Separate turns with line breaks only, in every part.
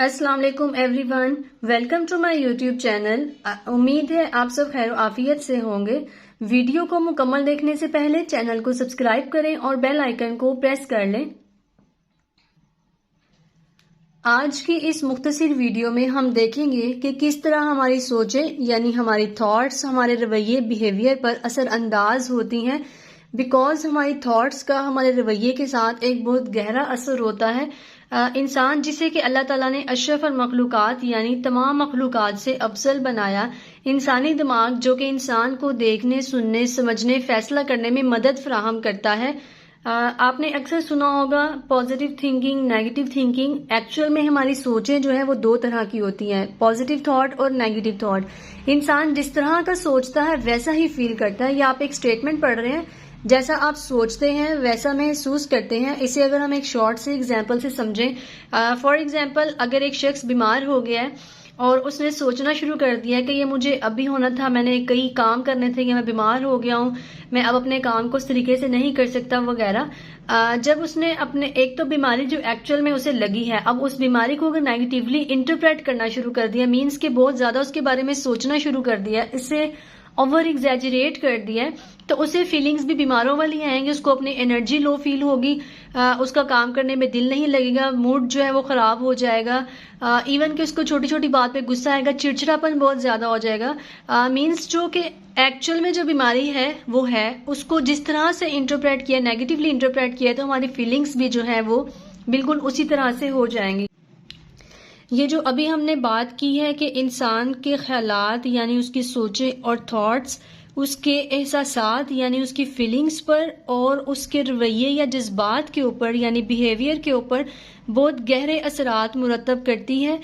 السلام علیکم everyone, welcome to my YouTube channel. امید ہے آپ سب خیر و عافیت سے ہوں گے۔ ویڈیو کو مکمل دیکھنے سے پہلے چینل کو سبسکرائب کریں اور بیل آئیکن کو پریس کر لیں۔ آج کی اس مختصر ویڈیو میں ہم دیکھیں گے کہ کس طرح ہماری سوچیں یعنی ہماری تھاٹس ہمارے رویے بیہیویئر پر اثر انداز ہوتی ہیں، بیکاز ہماری تھاٹس کا ہمارے رویے کے ساتھ ایک بہت گہرا اثر ہوتا ہے۔ انسان جسے کہ اللہ تعالیٰ نے اشرف المخلوقات یعنی تمام مخلوقات سے افضل بنایا، انسانی دماغ جو کہ انسان کو دیکھنے، سننے، سمجھنے، فیصلہ کرنے میں مدد فراہم کرتا ہے۔ آپ نے اکثر سنا ہوگا positive thinking, negative thinking. Actual میں ہماری سوچیں جو ہیں وہ دو طرح کی ہوتی ہیں، پازیٹیو تھاٹ اور نیگیٹو تھاٹ۔ انسان جس طرح کا سوچتا ہے ویسا ہی فیل کرتا ہے۔ یا آپ ایک اسٹیٹمنٹ پڑھ رہے ہیں، جیسا آپ سوچتے ہیں ویسا محسوس کرتے ہیں۔ اسے اگر ہم ایک شارٹ سے ایگزامپل سے سمجھیں، فار ایگزامپل اگر ایک شخص بیمار ہو گیا ہے اور اس نے سوچنا شروع کر دیا کہ یہ مجھے ابھی ہونا تھا، میں نے کئی کام کرنے تھے، کہ میں بیمار ہو گیا ہوں، میں اب اپنے کام کو اس طریقے سے نہیں کر سکتا وغیرہ۔ جب اس نے اپنے ایک تو بیماری جو ایکچوئل میں اسے لگی ہے، اب اس بیماری کو اگر نیگیٹیولی انٹرپریٹ کرنا شروع کر دیا، مینس کہ بہت زیادہ اس کے بارے میں سوچنا شروع کر دیا، اس سے اوور ایگزیجریٹ کر دیا، تو اسے فیلنگز بھی بیماروں والی آئیں گی۔ اس کو اپنی انرجی لو فیل ہوگی، اس کا کام کرنے میں دل نہیں لگے گا، موڈ جو ہے وہ خراب ہو جائے گا، ایون کہ اس کو چھوٹی چھوٹی بات پہ غصہ آئے گا، چڑچڑاپن بہت زیادہ ہو جائے گا۔ مینس جو کہ ایکچوئل میں جو بیماری ہے وہ ہے، اس کو جس طرح سے انٹرپریٹ کیا، نیگیٹیولی انٹرپریٹ کیا، تو ہماری فیلنگز بھی جو ہے وہ بالکل اسی طرح سے ہو جائیں گی۔ یہ جو ابھی ہم نے بات کی ہے کہ انسان کے خیالات یعنی اس کی سوچیں اور تھاٹس اس کے احساسات یعنی اس کی فیلنگز پر اور اس کے رویے یا جذبات کے اوپر یعنی بیہیویئر کے اوپر بہت گہرے اثرات مرتب کرتی ہے۔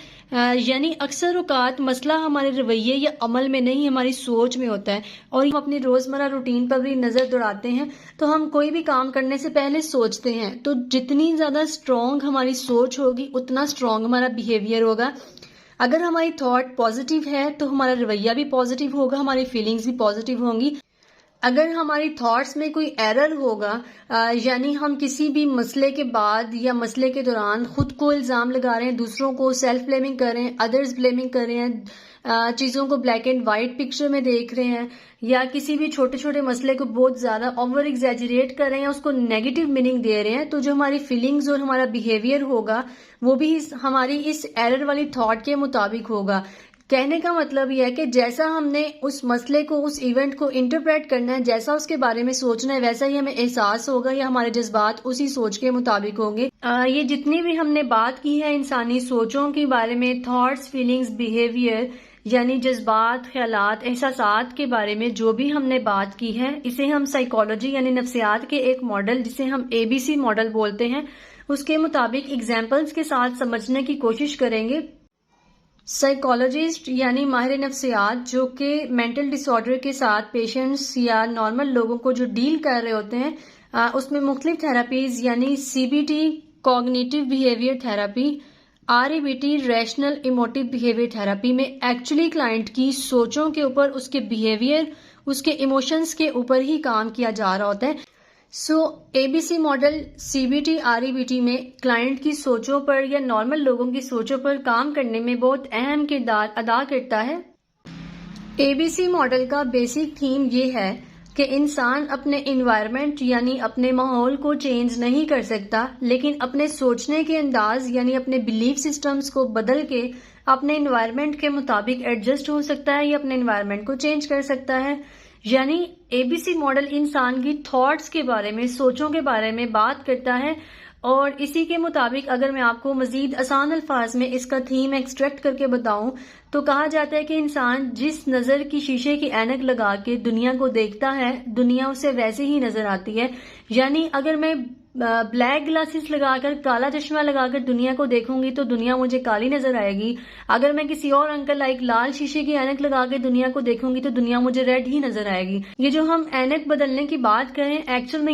یعنی اکثر اوقات مسئلہ ہمارے رویے یا عمل میں نہیں، ہماری سوچ میں ہوتا ہے۔ اور ہم اپنی روزمرہ روٹین پر بھی نظر دوڑاتے ہیں تو ہم کوئی بھی کام کرنے سے پہلے سوچتے ہیں، تو جتنی زیادہ اسٹرانگ ہماری سوچ ہوگی اتنا اسٹرانگ ہمارا بیہیویئر ہوگا۔ اگر ہماری تھاٹ پازیٹیو ہے تو ہمارا رویہ بھی پازیٹیو ہوگا، ہماری فیلنگز بھی پازیٹیو ہوں گی۔ اگر ہماری تھاٹس میں کوئی ایرر ہوگا، یعنی ہم کسی بھی مسئلے کے بعد یا مسئلے کے دوران خود کو الزام لگا رہے ہیں، دوسروں کو سیلف بلیمنگ کر رہے ہیں، ادرز بلیمنگ کر رہے ہیں، چیزوں کو بلیک اینڈ وائٹ پکچر میں دیکھ رہے ہیں، یا کسی بھی چھوٹے چھوٹے مسئلے کو بہت زیادہ اوور ایگزیجریٹ کر رہے ہیں، اس کو نیگیٹو میننگ دے رہے ہیں، تو جو ہماری فیلنگز اور ہمارا بیہیویئر ہوگا وہ بھی ہماری اس ایرر والی تھاٹ کے مطابق ہوگا۔ کہنے کا مطلب یہ ہے کہ جیسا ہم نے اس مسئلے کو، اس ایونٹ کو انٹرپریٹ کرنا ہے، جیسا اس کے بارے میں سوچنا ہے، ویسا ہی ہمیں احساس ہوگا یا ہمارے جذبات اسی سوچ کے مطابق ہوں گے۔ یہ جتنی بھی ہم نے بات کی ہے انسانی سوچوں کے بارے میں، تھاٹس، فیلنگز، بیہیویئر یعنی جذبات، خیالات، احساسات کے بارے میں جو بھی ہم نے بات کی ہے، اسے ہم سائیکالوجی یعنی نفسیات کے ایک ماڈل جسے ہم ABC ماڈل بولتے ہیں، اس کے مطابق اگزامپلز کے ساتھ سمجھنے کی کوشش کریں گے۔ سائیکالوجسٹ یعنی ماہر نفسیات جو کہ مینٹل ڈس آرڈر کے ساتھ پیشنٹس یا نارمل لوگوں کو جو ڈیل کر رہے ہوتے ہیں، اس میں مختلف تھراپیز یعنی CBT cognitive behaviour therapy, REBT rational emotive behaviour therapy میں ایکچولی کلائنٹ کی سوچوں کے اوپر، اس کے بیہیویئر، اس کے ایموشنز کے اوپر ہی کام کیا جا رہا ہوتا ہے۔ ABC ماڈل CBT REBT میں کلائنٹ کی سوچوں پر یا نارمل لوگوں کی سوچوں پر کام کرنے میں بہت اہم کردار ادا کرتا ہے۔ ABC ماڈل کا بیسک تھیم یہ ہے کہ انسان اپنے انوائرمنٹ یعنی اپنے ماحول کو چینج نہیں کر سکتا، لیکن اپنے سوچنے کے انداز یعنی اپنے بلیف سسٹمز کو بدل کے اپنے انوائرمنٹ کے مطابق ایڈجسٹ ہو سکتا ہے یا اپنے انوائرمنٹ کو چینج کر سکتا ہے۔ یعنی ABC ماڈل انسان کی تھاٹس کے بارے میں، سوچوں کے بارے میں بات کرتا ہے، اور اسی کے مطابق اگر میں آپ کو مزید آسان الفاظ میں اس کا تھیم ایکسٹریکٹ کر کے بتاؤں تو کہا جاتا ہے کہ انسان جس نظر کی شیشے کی اینک لگا کے دنیا کو دیکھتا ہے، دنیا اسے ویسے ہی نظر آتی ہے۔ یعنی اگر میں بلیک گلاسز لگا کر، کالا چشمہ لگا کر دنیا کو دیکھوں گی تو دنیا مجھے کالی نظر آئے گی۔ اگر میں کسی اور انکل لائک لال شیشے کی اینک لگا کے دنیا کو دیکھوں گی تو دنیا مجھے ریڈ ہی نظر آئے گی۔ یہ جو ہم اینک بدلنے کی بات کریں، ایکچوئل میں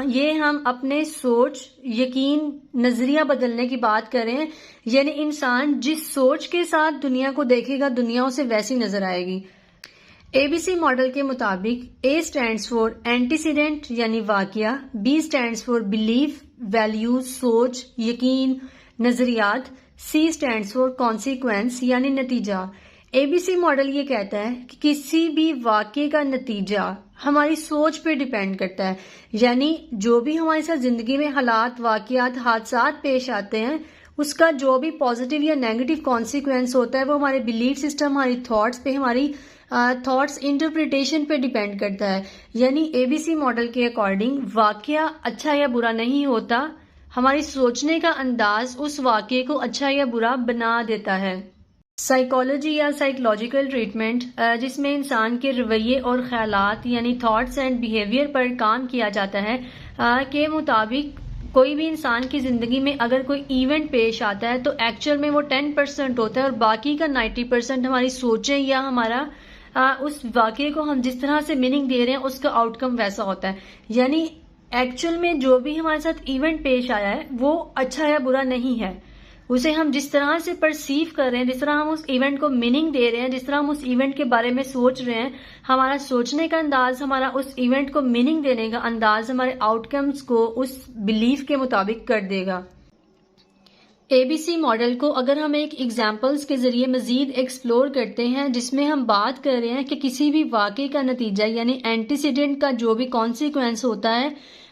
یہ ہم اپنے سوچ، یقین، نظریہ بدلنے کی بات کریں، یعنی انسان جس سوچ کے ساتھ دنیا کو دیکھے گا دنیا اسے ویسی نظر آئے گی۔ ABC ماڈل کے مطابق A stands for antecedent یعنی واقعہ، B stands for belief، values, سوچ، یقین، نظریات، سی اسٹینڈس فار کانسیکوینس یعنی نتیجہ. ABC ماڈل یہ کہتا ہے کہ کسی بھی واقعے کا نتیجہ ہماری سوچ پہ ڈیپینڈ کرتا ہے. یعنی جو بھی ہمارے ساتھ زندگی میں حالات، واقعات، حادثات پیش آتے ہیں، اس کا جو بھی پازیٹیو یا نیگیٹو کانسیکوینس ہوتا ہے وہ ہمارے بلیف سسٹم، ہماری تھاٹس پہ، ہماری تھاٹس انٹرپریٹیشن پہ ڈیپینڈ کرتا ہے. یعنی ABC ماڈل کے اکارڈنگ واقعہ اچھا یا برا نہیں ہوتا، ہماری سوچنے کا انداز اس واقعے کو اچھا یا برا بنا دیتا ہے. سائیکالوجی یا سائیکولوجیکل ٹریٹمنٹ، جس میں انسان کے رویے اور خیالات یعنی تھاٹس اینڈ بیہیویئر پر کام کیا جاتا ہے، کے مطابق کوئی بھی انسان کی زندگی میں اگر کوئی ایونٹ پیش آتا ہے تو ایکچوئل میں وہ 10% ہوتا ہے اور باقی کا 90% ہماری سوچیں یا ہمارا اس واقعے کو ہم جس طرح سے میننگ دے رہے ہیں اس کا آؤٹ کم ویسا ہوتا ہے. یعنی ایکچوئل میں جو بھی ہمارے ساتھ ایونٹ پیش آیا ہے وہ اچھا یا برا نہیں ہے، اسے ہم جس طرح سے پرسیو کر رہے ہیں، جس طرح ہم اس ایونٹ کو میننگ دے رہے ہیں، جس طرح ہم اس ایونٹ کے بارے میں سوچ رہے ہیں، ہمارا سوچنے کا انداز، ہمارا اس ایونٹ کو میننگ دینے کا انداز ہمارے آؤٹ کمز کو اس بلیف کے مطابق کر دے گا. ABC ماڈل کو اگر ہم ایک ایگزامپلز کے ذریعے مزید ایکسپلور کرتے ہیں، جس میں ہم بات کر رہے ہیں کہ کسی بھی واقعے کا نتیجہ یعنی اینٹیسیڈنٹ کا جو بھی کانسیکوینس ہوتا ہے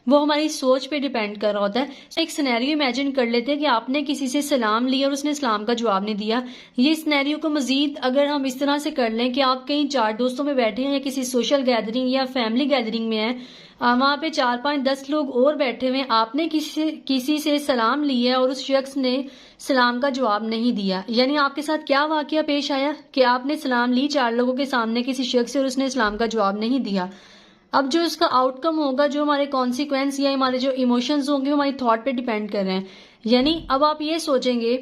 وہ ہماری سوچ پہ ڈیپینڈ کر رہا ہوتا ہے. ایک سینیریو امیجن کر لیتے ہیں کہ آپ نے کسی سے سلام لیا اور اس نے سلام کا جواب نہیں دیا. یہ سینیریو کو مزید اگر ہم اس طرح سے کر لیں کہ آپ کہیں 4 دوستوں میں بیٹھے ہیں یا کسی سوشل گیدرنگ یا فیملی گیدرنگ میں ہیں، وہاں پہ 4 5 10 لوگ اور بیٹھے ہوئے، آپ نے کسی سے سلام لیا اور اس شخص نے سلام کا جواب نہیں دیا. یعنی آپ کے ساتھ کیا واقعہ پیش آیا کہ آپ نے سلام لی 4 لوگوں کے سامنے کسی شخص سے اور اس نے سلام کا جواب نہیں دیا. اب جو اس کا آؤٹ کم ہوگا، جو ہمارے کانسیکوینس یا ہمارے جو ایموشنز ہوں گے، ہماری تھاٹ پہ ڈیپینڈ کر رہے ہیں. یعنی اب آپ یہ سوچیں گے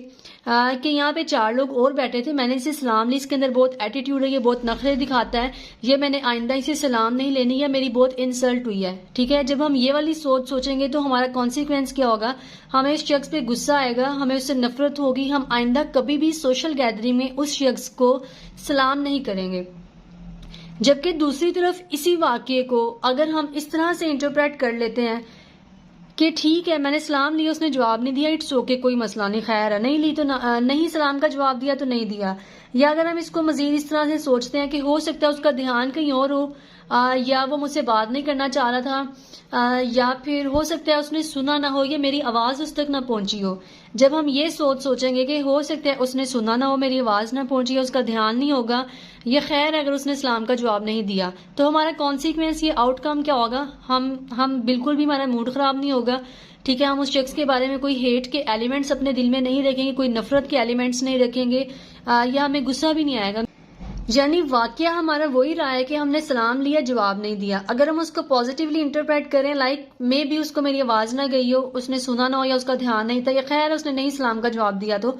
کہ یہاں پہ 4 لوگ اور بیٹھے تھے، میں نے اسے سلام لی، اس کے اندر بہت ایٹیٹیوڈ ہے، یہ بہت نخرے دکھاتا ہے، یہ میں نے آئندہ اسے سلام نہیں لینی، یا میری بہت انسلٹ ہوئی ہے. ٹھیک ہے، جب ہم یہ والی سوچیں گے تو ہمارا کانسیکوینس کیا ہوگا؟ ہمیں اس شخص پہ غصہ آئے گا، ہمیں اس سے نفرت ہوگی، ہم آئندہ کبھی بھی سوشل گیدرنگ میں اس شخص کو سلام نہیں کریں گے. جبکہ دوسری طرف اسی واقعے کو اگر ہم اس طرح سے انٹرپریٹ کر لیتے ہیں کہ ٹھیک ہے، میں نے سلام لیا، اس نے جواب نہیں دیا، اٹس اوکے، کوئی مسئلہ نہیں، خیر ہے، نہیں لی تو نہیں، سلام کا جواب دیا تو نہیں دیا. یا اگر ہم اس کو مزید اس طرح سے سوچتے ہیں کہ ہو سکتا ہے اس کا دھیان کہیں اور ہو، یا وہ مجھ سے بات نہیں کرنا چاہ رہا تھا، یا پھر ہو سکتا ہے اس نے سنا نہ ہو یا میری آواز اس تک نہ پہنچی ہو. جب ہم یہ سوچیں گے کہ ہو سکتا ہے اس نے سنا نہ ہو، میری آواز نہ پہنچی ہے، اس کا دھیان نہیں ہوگا، یہ خیر ہے اگر اس نے سلام کا جواب نہیں دیا، تو ہمارا کانسیکوینس، یہ آؤٹ کم کیا ہوگا؟ ہم بالکل بھی، ہمارا موڈ خراب نہیں ہوگا. ٹھیک ہے، ہم اس شخص کے بارے میں کوئی ہیٹ کے ایلیمنٹس اپنے دل میں نہیں رکھیں گے، کوئی نفرت کے ایلیمنٹس نہیں رکھیں گے، یا ہمیں غصہ بھی نہیں آئے گا. یعنی واقعہ ہمارا وہی رہا ہے کہ ہم نے سلام لیا، جواب نہیں دیا. اگر ہم اس کو پازیٹیولی انٹرپریٹ کریں، لائک مے بی اس کو میری آواز نہ گئی ہو، اس نے سنا نہ ہو، یا اس کا دھیان نہیں تھا، یا خیر اس نے نہیں سلام کا جواب دیا، تو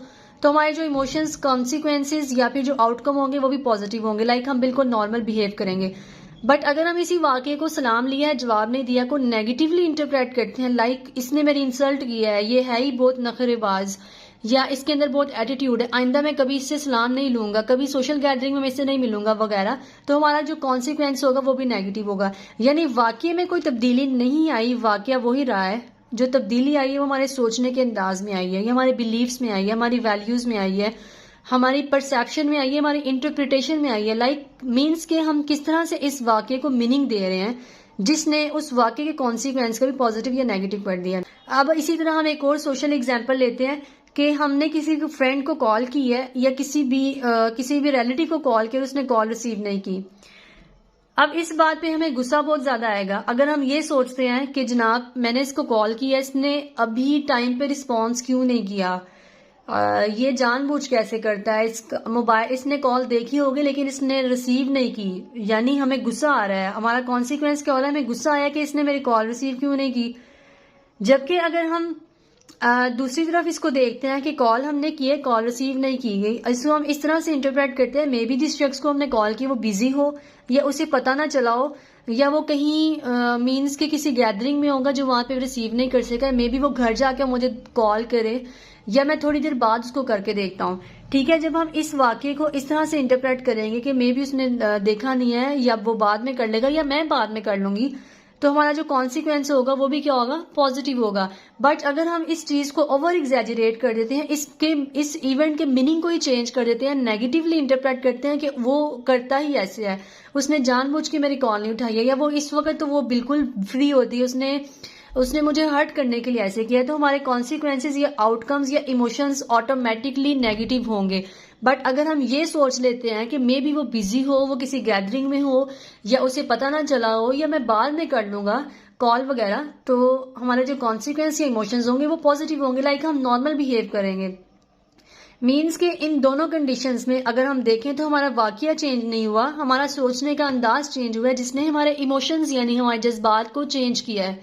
ہمارے جو ایموشنز، کانسیکوینسز یا پھر جو آؤٹ کم ہوں گے وہ بھی پازیٹیو ہوں گے، لائک ہم بالکل نارمل بیہیو کریں گے. بٹ اگر ہم اسی واقعے کو سلام لیا ہے، جواب نہیں دیا کو نیگیٹیولی انٹرپریٹ کرتے ہیں، لائک اس نے میری انسلٹ کیا ہے، یہ ہے ہی بہت نخرے باز، یا اس کے اندر بہت ایٹیٹیوڈ ہے، آئندہ میں کبھی اس سے سلام نہیں لوں گا، کبھی سوشل گیدرنگ میں اس سے نہیں ملوں گا وغیرہ، تو ہمارا جو کانسیکوینس ہوگا وہ بھی نیگیٹو ہوگا. یعنی واقعے میں کوئی تبدیلی نہیں آئی، واقعہ وہی رہا ہے. جو تبدیلی آئی ہے وہ ہمارے سوچنے کے انداز میں آئی ہے، یا ہمارے بلیفز میں آئی ہے، ہماری ویلیوز میں آئی ہے، ہماری پرسیپشن میں آئی ہے، ہماری انٹرپریٹیشن میں آئی ہے. لائک مینس کہ ہم کس طرح سے اس واقعے کو میننگ دے رہے ہیں، جس نے اس واقعے کے کانسیکوینس کا بھی پازیٹیو یا نیگیٹو کر دیا. اب اسی طرح ہم ایک اور سوشل ایگزامپل لیتے ہیں کہ ہم نے کسی فرینڈ کو کال کی ہے، یا کسی بھی ریلیٹیو کو کال کی اور اس نے کال ریسیو نہیں کی. اب اس بات پہ ہمیں غصہ بہت زیادہ آئے گا اگر ہم یہ سوچتے ہیں کہ جناب میں نے اس کو کال کیا، اس نے ابھی ٹائم پہ رسپانس کیوں نہیں کیا، یہ جان بوجھ کیسے کرتا ہے، اس نے کال دیکھی ہوگی لیکن اس نے ریسیو نہیں کی. یعنی ہمیں غصہ آ رہا ہے، ہمارا کانسیکوینس کیا ہو رہا ہے؟ ہمیں غصہ آیا کہ اس نے میری کال ریسیو کیوں نہیں کی. جبکہ اگر ہم دوسری طرف اس کو دیکھتے ہیں کہ کال ہم نے کی ہے، کال ریسیو نہیں کی گئی، اس کو ہم اس طرح سے انٹرپریٹ کرتے ہیں مے بی جس شخص کو ہم نے کال کی وہ بزی ہو، یا اسے پتہ نہ چلا ہو، یا وہ کہیں مینس کے کسی گیدرنگ میں ہوگا جو وہاں پہ ریسیو نہیں کر سکا، مے بی وہ گھر جا کے مجھے کال کرے، یا میں تھوڑی دیر بعد اس کو کر کے دیکھتا ہوں. ٹھیک ہے، جب ہم اس واقعے کو اس طرح سے انٹرپریٹ کریں گے کہ مے بی اس نے دیکھا نہیں ہے، یا وہ بعد میں کر لے گا، یا میں بعد میں کر لوں گی، تو ہمارا جو کانسیکوینس ہوگا وہ بھی کیا ہوگا؟ پازیٹیو ہوگا. بٹ اگر ہم اس چیز کو اوور ایگزیجریٹ کر دیتے ہیں, اس ایونٹ کے میننگ کو ہی چینج کر دیتے ہیں, نیگیٹیولی انٹرپریٹ کرتے ہیں کہ وہ کرتا ہی ایسے ہے, اس نے جان بوجھ کے میری کال نہیں اٹھائی ہے, یا وہ اس وقت تو وہ بالکل فری ہوتی ہے, اس نے مجھے ہرٹ کرنے کے لیے ایسے کیا, تو ہمارے کانسیکوینسز یا آؤٹ کمز یا ایموشنز آٹومیٹکلی نیگیٹو ہوں گے. بٹ اگر ہم یہ سوچ لیتے ہیں کہ مے بی وہ بزی ہو, وہ کسی گیدرنگ میں ہو, یا اسے پتہ نہ چلا ہو, یا میں بعد میں کر لوں گا کال وغیرہ, تو ہمارے جو کانسیکوینس یا ایموشنز ہوں گے وہ پازیٹیو ہوں گے, لائک ہم نارمل بہیو کریں گے. مینس کہ ان دونوں کنڈیشنز میں اگر ہم دیکھیں تو ہمارا واقعہ چینج نہیں ہوا, ہمارا سوچنے کا انداز چینج ہوا ہے, جس نے ہمارے ایموشنز یعنی ہمارے جذبات کو چینج کیا ہے.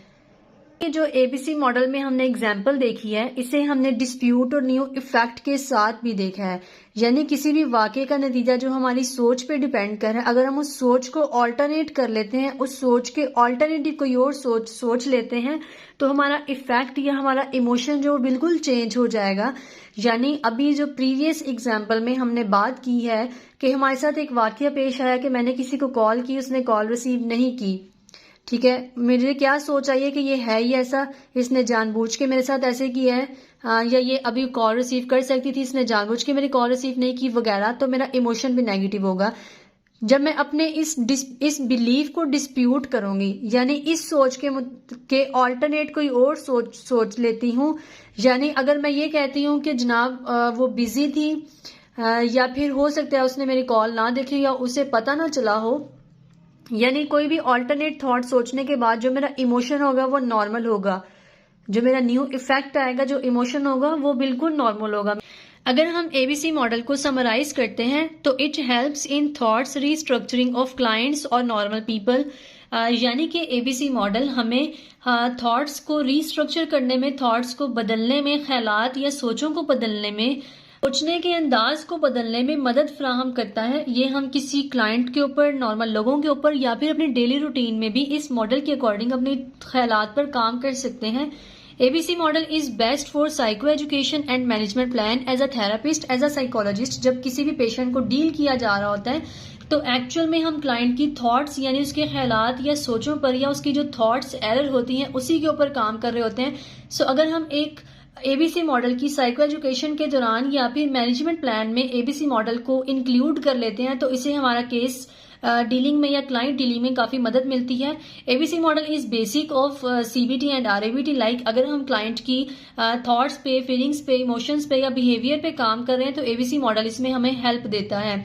یہ جو اے بی سی ماڈل میں ہم نے اگزامپل دیکھی ہے, اسے ہم نے ڈسپیوٹ اور نیو ایفیکٹ کے ساتھ بھی دیکھا ہے. یعنی کسی بھی واقعے کا نتیجہ جو ہماری سوچ پہ ڈیپینڈ کر رہا ہے, اگر ہم اس سوچ کو آلٹرنیٹ کر لیتے ہیں, اس سوچ کے آلٹرنیٹو کوئی اور سوچ لیتے ہیں, تو ہمارا ایفیکٹ یا ہمارا ایموشن جو بالکل چینج ہو جائے گا. یعنی ابھی جو پریویس اگزامپل میں ہم نے بات کی ہے کہ ہمارے ساتھ ایک واقعہ پیش آیا کہ میں نے کسی کو کال کی, اس نے کال ریسیو نہیں کی. ٹھیک ہے, مجھے کیا سوچ آئی ہے کہ یہ ہے ہی ایسا, اس نے جان بوجھ کے میرے ساتھ ایسے کیا ہے, یا یہ ابھی کال ریسیو کر سکتی تھی, اس نے جان بوجھ کے میری کال ریسیو نہیں کی وغیرہ, تو میرا ایموشن بھی نیگیٹو ہوگا. جب میں اپنے اس بلیف کو ڈسپیوٹ کروں گی, یعنی اس سوچ کے آلٹرنیٹ کوئی اور سوچ لیتی ہوں, یعنی اگر میں یہ کہتی ہوں کہ جناب وہ بزی تھی, یا پھر ہو سکتا ہے اس نے میری کال نہ دیکھی یا اسے پتہ نہ چلا ہو, یعنی کوئی بھی آلٹرنیٹ تھاٹ سوچنے کے بعد جو میرا ایموشن ہوگا وہ نارمل ہوگا, جو میرا نیو ایفیکٹ آئے گا, جو ایموشن ہوگا وہ بالکل نارمل ہوگا. اگر ہم اے بی سی ماڈل کو سمرائز کرتے ہیں تو it helps in thoughts restructuring of clients اور نارمل پیپل. یعنی کہ اے بی سی ماڈل ہمیں تھاٹس کو ری اسٹرکچر کرنے میں, تھاٹس کو بدلنے میں, خیالات یا سوچوں کو بدلنے میں, سوچنے کے انداز کو بدلنے میں مدد فراہم کرتا ہے. یہ ہم کسی کلائنٹ کے اوپر, نارمل لوگوں کے اوپر, یا پھر اپنی ڈیلی روٹین میں بھی اس ماڈل کے اکارڈنگ اپنے خیالات پر کام کر سکتے ہیں. A B C model is best for psycho education and management plan. As a therapist, as a psychologist, جب کسی بھی پیشنٹ کو ڈیل کیا جا رہا ہوتا ہے تو ایکچوئل میں ہم کلائنٹ کی تھاٹس یعنی اس کے خیالات یا سوچوں پر, یا اس کی جو تھاٹس ایرر ہوتی ہیں اسی کے اوپر کام کر رہے ہوتے ہیں. سو اگر ہم ایک اے بی سی ماڈل کی سائیکو ایجوکیشن کے دوران یا پھر مینجمنٹ پلان میں اے بی سی ماڈل کو انکلوڈ کر لیتے ہیں تو اسے ہمارا کیس ڈیلنگ میں یا کلائنٹ ڈیلنگ میں کافی مدد ملتی ہے. A B C model is basic of C B T and R A B T. Like اگر ہم کلائنٹ کی تھاٹس پہ, فیلنگس پہ, ایموشنس پہ یا بیہیویئر پہ کام کر رہے ہیں تو اے بی سی ماڈل اس میں ہمیں ہیلپ دیتا ہے.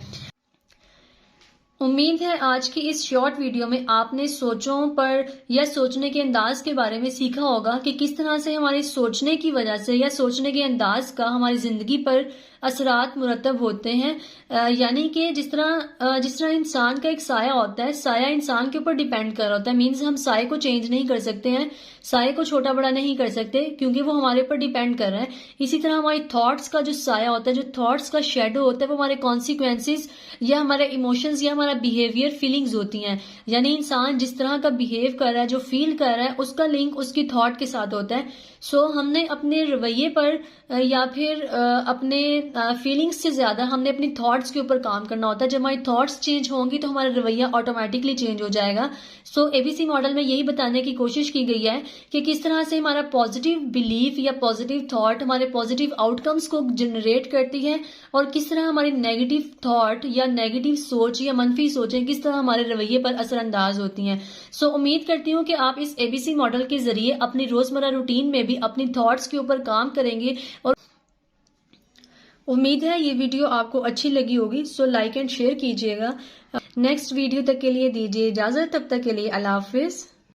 امید ہے آج کی اس شارٹ ویڈیو میں آپ نے سوچوں پر یا سوچنے کے انداز کے بارے میں سیکھا ہوگا کہ کس طرح سے ہمارے سوچنے کی وجہ سے یا سوچنے کے انداز کا ہماری زندگی پر اثرات مرتب ہوتے ہیں. یعنی کہ جس طرح انسان کا ایک سایہ ہوتا ہے, سایہ انسان کے اوپر ڈیپینڈ کر رہا ہوتا ہے. مینز ہم سائے کو چینج نہیں کر سکتے ہیں, سائے کو چھوٹا بڑا نہیں کر سکتے کیونکہ وہ ہمارے اوپر ڈیپینڈ کر رہا ہے. اسی طرح ہماری تھاٹس کا جو سایہ ہوتا ہے, جو تھاٹس کا شیڈو ہوتا ہے, وہ ہمارے کانسیکوینسز یا ہمارے ایموشنز یا ہمارا بیہیویئر, فیلنگز ہوتی ہیں. یعنی انسان جس طرح کا بیہیو کر رہا ہے, جو فیل کر رہا ہے, اس کا لنک اس کی تھاٹ کے ساتھ ہوتا ہے. سو ہم نے اپنے رویے پر یا پھر اپنے فیلنگز سے زیادہ ہم نے اپنی تھاٹس کے اوپر کام کرنا ہوتا ہے. جب ہماری تھاٹس چینج ہوں گی تو ہمارا رویہ آٹومیٹکلی چینج ہو جائے گا. سو اے بی سی ماڈل میں یہی بتانے کی کوشش کی گئی ہے کہ کس طرح سے ہمارا پازیٹیو بلیف یا پازیٹیو تھاٹ ہمارے پازیٹیو آؤٹ کمز کو جنریٹ کرتی ہے, اور کس طرح ہماری نیگیٹیو تھاٹ یا نیگیٹیو سوچ یا منفی سوچیں کس طرح ہمارے رویے پر اثر انداز ہوتی ہیں. سو امید کرتی ہوں کہ آپ اس اے بی سی ماڈل کے ذریعے اپنی روزمرہ روٹین میں بھی اپنی تھاٹس کے اوپر کام کریں گے, اور امید ہے یہ ویڈیو آپ کو اچھی لگی ہوگی. سو لائک اینڈ شیئر کیجیے گا. نیکسٹ ویڈیو تک کے لیے دیجیے اجازت, تب تک کے لیے اللہ حافظ.